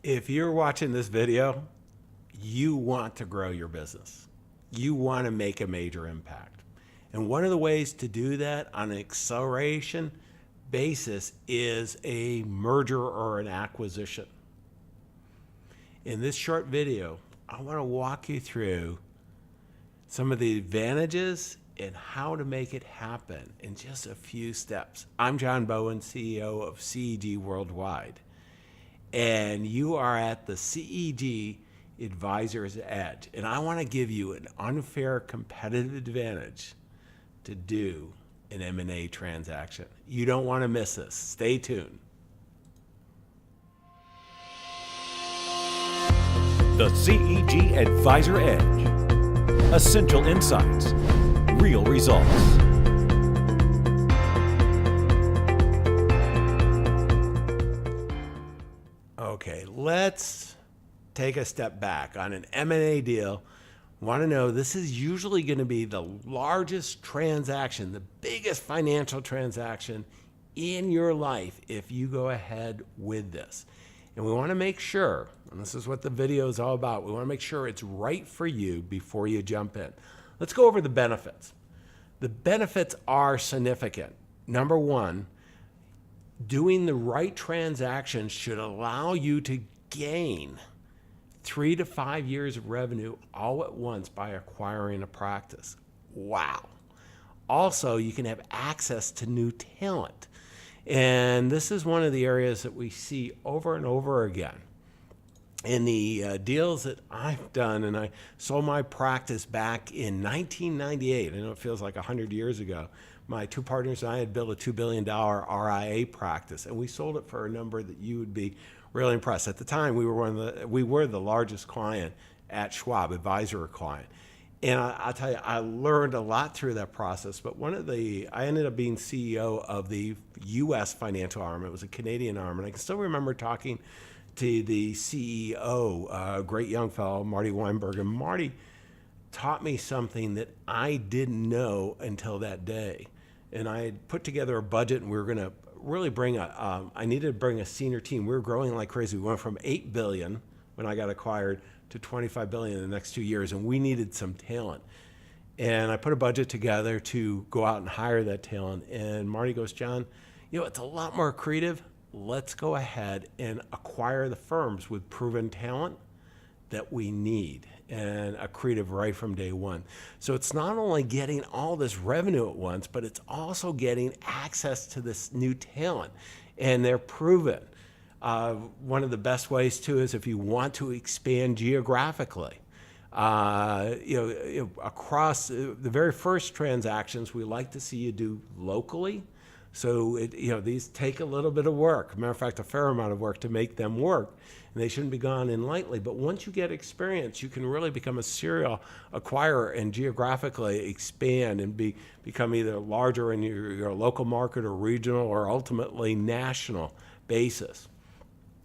If you're watching this video, you want to grow your business. You want to make a major impact. And one of the ways to do that on an acceleration basis is a merger or an acquisition. In this short video, I want to walk you through some of the advantages and how to make it happen in just a few steps. I'm John Bowen, CEO of CEG Worldwide, and you are at the CEG Advisor's Edge. And I want to give you an unfair competitive advantage to do an M&A transaction. You don't want to miss this. Stay tuned. The CEG Advisor Edge. Essential insights, real results. Okay, let's take a step back. On an M&A deal, want to know this is usually going to be the largest transaction, the biggest financial transaction in your life if you go ahead with this. And we want to make sure, and this is what the video is all about, we want to make sure it's right for you before you jump in. Let's go over the benefits. The benefits are significant. Number one, doing the right transaction should allow you to gain 3 to 5 years of revenue all at once by acquiring a practice. Wow. Also, you can have access to new talent. And this is one of the areas that we see over and over again. In the deals that I've done, and I sold my practice back in 1998. I know it feels like 100 years ago. My two partners and I had built a $2 billion RIA practice, and we sold it for a number that you would be really impressed. At the time, we were the largest client at Schwab, advisor client. And I'll tell you, I learned a lot through that process, but I ended up being CEO of the U.S. financial arm. It was a Canadian arm, and I can still remember talking to the CEO, a great young fellow, Marty Weinberg, and Marty taught me something that I didn't know until that day. And I had put together a budget, and we were going to really I needed to bring a senior team. We were growing like crazy. We went from $8 billion when I got acquired to $25 billion in the next 2 years, and we needed some talent. And I put a budget together to go out and hire that talent. And Marty goes, John, it's a lot more creative. Let's go ahead and acquire the firms with proven talent that we need and accretive right from day one. So it's not only getting all this revenue at once, but it's also getting access to this new talent, and they're proven. One of the best ways too is if you want to expand geographically. Across the very first transactions, we like to see you do locally. So these take a little bit of work. Matter of fact, a fair amount of work to make them work, and they shouldn't be gone in lightly. But once you get experience, you can really become a serial acquirer and geographically expand and become either larger in your local market or regional or ultimately national basis.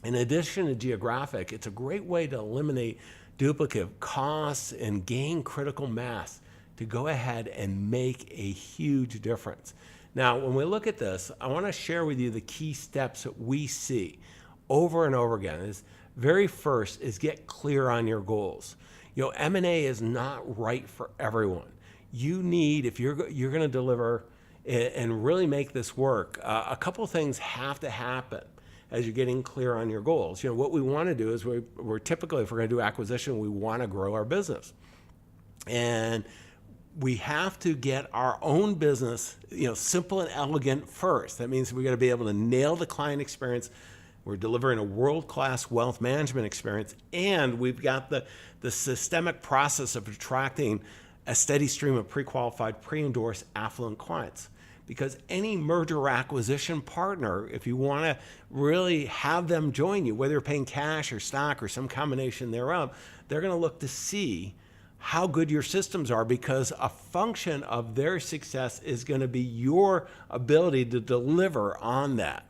In addition to geographic, it's a great way to eliminate duplicative costs and gain critical mass to go ahead and make a huge difference. Now, when we look at this, I want to share with you the key steps that we see over and over again. Very first is get clear on your goals. M&A is not right for everyone. You need, if you're going to deliver and really make this work, a couple of things have to happen as you're getting clear on your goals. What we want to do is we're typically, if we're going to do acquisition, we want to grow our business. And we have to get our own business, simple and elegant first. That means we got to be able to nail the client experience. We're delivering a world-class wealth management experience, and we've got the systemic process of attracting a steady stream of pre-qualified, pre-endorsed, affluent clients. Because any merger or acquisition partner, if you want to really have them join you, whether you're paying cash or stock or some combination thereof, they're going to look to see how good your systems are, because a function of their success is going to be your ability to deliver on that.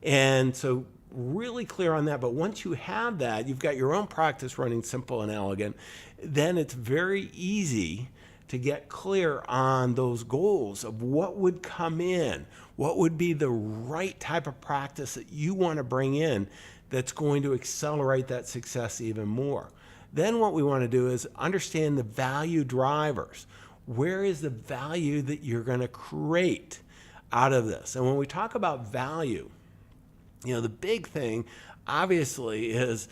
And so really clear on that. But once you have that, you've got your own practice running simple and elegant, then it's very easy to get clear on those goals of what would come in, what would be the right type of practice that you want to bring in that's going to accelerate that success even more. Then what we want to do is understand the value drivers. Where is the value that you're going to create out of this? And when we talk about value, the big thing obviously is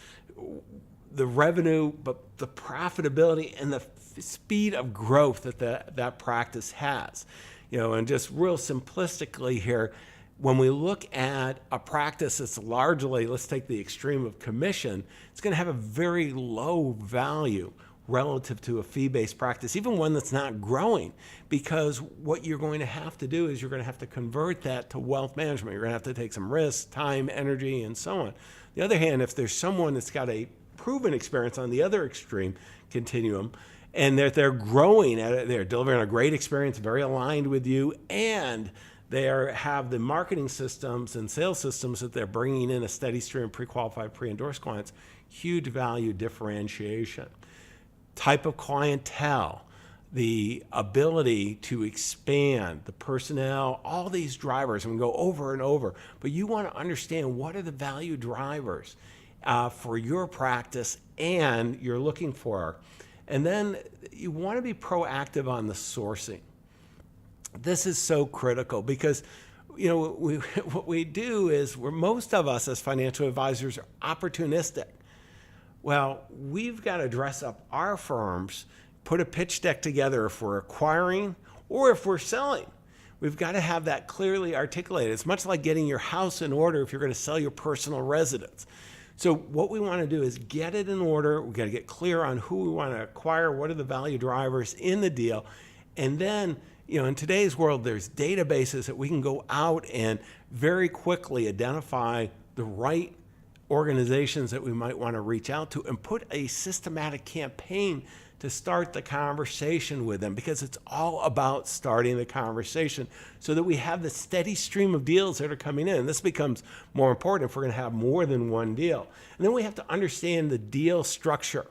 the revenue, but the profitability and the speed of growth that practice has. And just real simplistically here, when we look at a practice that's largely, let's take the extreme of commission, it's going to have a very low value relative to a fee-based practice, even one that's not growing, because what you're going to have to do is you're going to have to convert that to wealth management. You're going to have to take some risks, time, energy, and so on. On the other hand, if there's someone that's got a proven experience on the other extreme continuum, and they're growing at it, they're delivering a great experience, very aligned with you, and they have the marketing systems and sales systems that they're bringing in a steady stream of pre-qualified, pre-endorsed clients, huge value differentiation. Type of clientele, the ability to expand, the personnel, all these drivers, and we go over and over. But you want to understand what are the value drivers for your practice and you're looking for. And then you want to be proactive on the sourcing. This is so critical because what we do is most of us as financial advisors are opportunistic. Well, we've got to dress up our firms, put a pitch deck together if we're acquiring or if we're selling. We've got to have that clearly articulated. It's much like getting your house in order if you're going to sell your personal residence. So what we want to do is get it in order. We've got to get clear on who we want to acquire, what are the value drivers in the deal. And then, in today's world, there's databases that we can go out and very quickly identify the right organizations that we might want to reach out to and put a systematic campaign to start the conversation with them, because it's all about starting the conversation so that we have the steady stream of deals that are coming in. This becomes more important if we're going to have more than one deal. And then we have to understand the deal structure.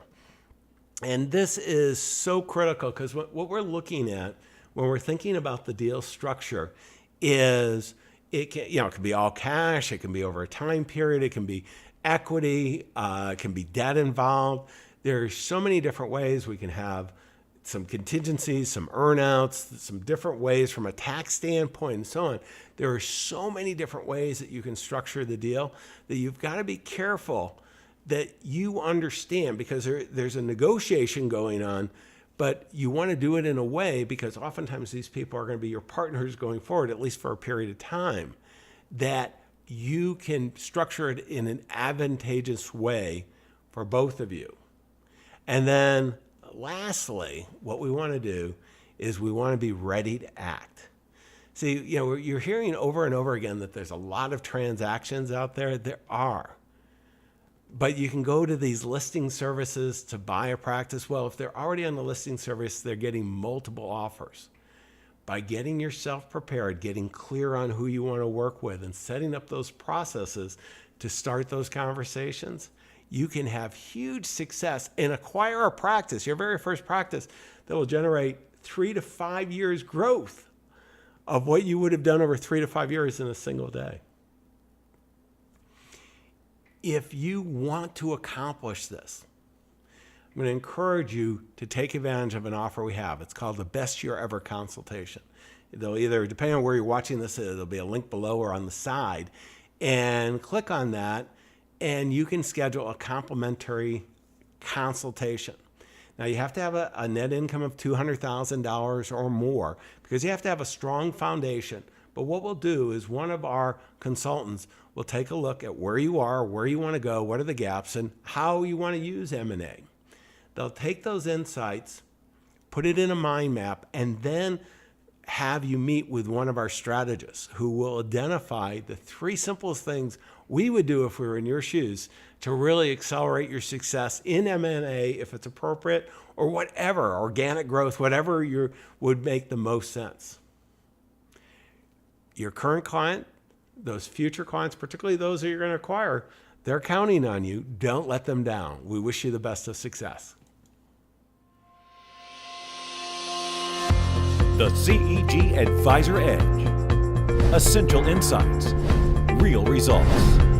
And this is so critical because what we're looking at when we're thinking about the deal structure is it can be all cash, it can be over a time period, it can be equity, it can be debt involved. There's so many different ways we can have some contingencies, some earnouts, some different ways from a tax standpoint and so on. There are so many different ways that you can structure the deal that you've got to be careful that you understand, because there's a negotiation going on, but you want to do it in a way, because oftentimes these people are going to be your partners going forward, at least for a period of time, that you can structure it in an advantageous way for both of you. And then lastly, what we want to do is we want to be ready to act. See, you're hearing over and over again that there's a lot of transactions out there. There are. But you can go to these listing services to buy a practice. Well, if they're already on the listing service, they're getting multiple offers. By getting yourself prepared, getting clear on who you want to work with, and setting up those processes to start those conversations, you can have huge success and acquire a practice, your very first practice, that will generate 3 to 5 years growth of what you would have done over 3 to 5 years in a single day. If you want to accomplish this, I'm going to encourage you to take advantage of an offer we have. It's called the Best Year Ever Consultation. They'll either, depending on where you're watching this, there'll be a link below or on the side, and click on that, and you can schedule a complimentary consultation. Now, you have to have a net income of $200,000 or more, because you have to have a strong foundation. But what we'll do is one of our consultants will take a look at where you are, where you want to go, what are the gaps, and how you want to use M&A. They'll take those insights, put it in a mind map, and then have you meet with one of our strategists who will identify the 3 simplest things we would do if we were in your shoes to really accelerate your success in M&A if it's appropriate, or whatever, organic growth, whatever would make the most sense. Your current client, those future clients, particularly those that you're going to acquire, they're counting on you. Don't let them down. We wish you the best of success. The CEG Advisor Edge. Essential insights, real results.